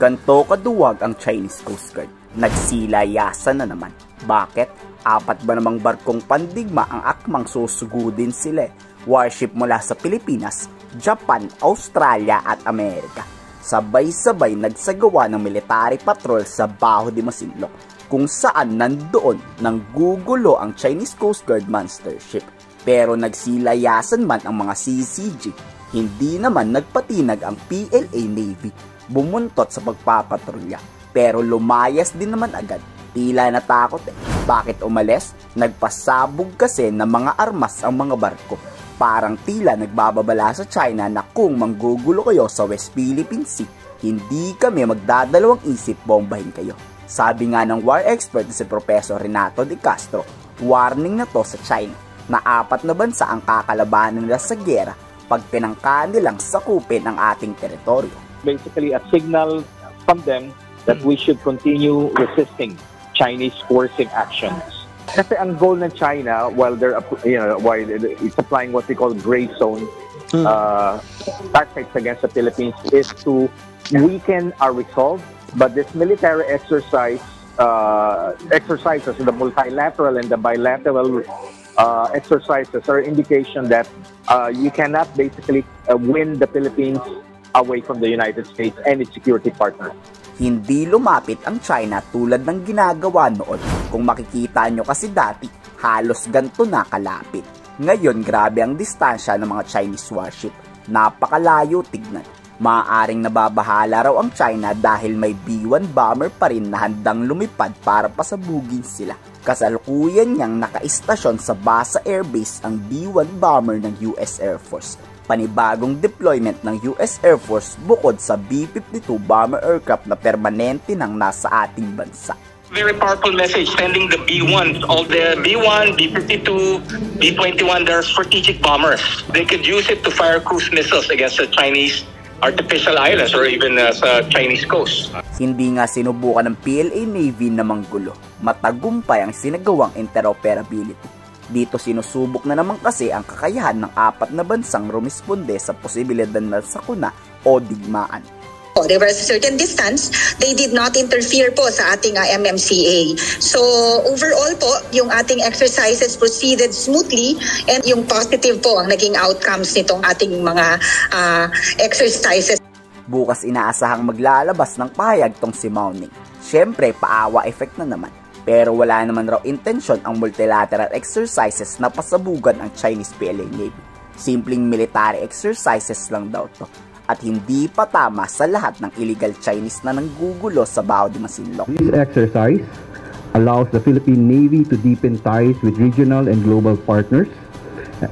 Ganto kaduwag ang Chinese Coast Guard. Nagsilayasan na naman. Bakit? 4 ba namang barkong pandigma ang akmang susugudin sila? Warship mula sa Pilipinas, Japan, Australia at Amerika. Sabay-sabay nagsagawa ng military patrol sa Baho de Masinloc, kung saan nandoon nang gugulo ang Chinese Coast Guard monster ship. Pero nagsilayasan man ang mga CCG, hindi naman nagpatinag ang PLA Navy. Bumuntot sa pagpapatrolya, pero lumayas din naman agad. Tila natakot eh. Bakit umalis? Nagpasabog kasi ng mga armas ang mga barko. Parang tila nagbababala sa China na kung manggugulo kayo sa West Philippine Sea, hindi kami magdadalawang isip bombahin kayo. Sabi nga ng war expert na si Professor Renato De Castro, warning na to sa China na 4 na bansa ang kakalabanan nila sa giyera pag pinangka nilang sakupin ang ating teritoryo. Basically a signal from them that we should continue resisting Chinese coercive actions. Kasi ang goal ng China, while while it's applying what we call gray zone tactics against the Philippines, is to weaken our resolve. But this military exercises, the multilateral and the bilateral exercises, are indication that you cannot basically win the Philippines away from the United States and its security partner. Hindi lumapit ang China tulad ng ginagawa noon. Kung makikita nyo kasi dati, halos ganito na kalapit. Ngayon, grabe ang distansya ng mga Chinese warship. Napakalayo tignan. Maaaring nababahala raw ang China dahil may B-1 bomber pa rin na handang lumipad para pasabugin sila. Kasalukuyan niyang nakaistasyon sa Basa Air Base ang B-1 bomber ng US Air Force. Panibagong deployment ng US Air Force bukod sa B-52 bomber aircraft na permanente nang nasa ating bansa. Very powerful message sending the B-1s, all the B-1, B-52, B-21, they're strategic bombers. They could use it to fire cruise missiles against the Chinese artificial islands or even sa Chinese coast. Hindi nga sinubukan ng PLA Navy na manggulo. Matagumpay ang sinagawang interoperability. Dito sinusubok na naman kasi ang kakayahan ng 4 na bansang rumisponde sa posibilidad ng sakuna o digmaan. There was a certain distance, they did not interfere po sa ating MMCA. So overall po, yung ating exercises proceeded smoothly and yung positive po ang naging outcomes nitong ating mga exercises. Bukas inaasahang maglalabas ng pahayag tong si Mao Ning. Siyempre, paawa effect na naman. Pero wala naman raw intensyon ang multilateral exercises na pasabugan ang Chinese PLA Navy. Simpleng military exercises lang daw to. At hindi pa tama sa lahat ng illegal Chinese na nanggugulo sa Baho de Masinloc. This exercise allows the Philippine Navy to deepen ties with regional and global partners,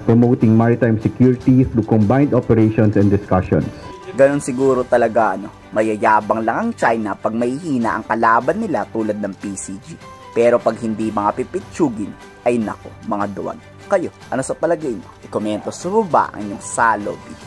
promoting maritime security through combined operations and discussions. Ganon siguro talaga, mayayabang lang ang China pag mahihina ang kalaban nila tulad ng PCG. Pero pag hindi mga pipitsugin, ay nako, mga duwag. Kayo, ano sa palagay nyo? I-komento sa baba ang inyong salobi.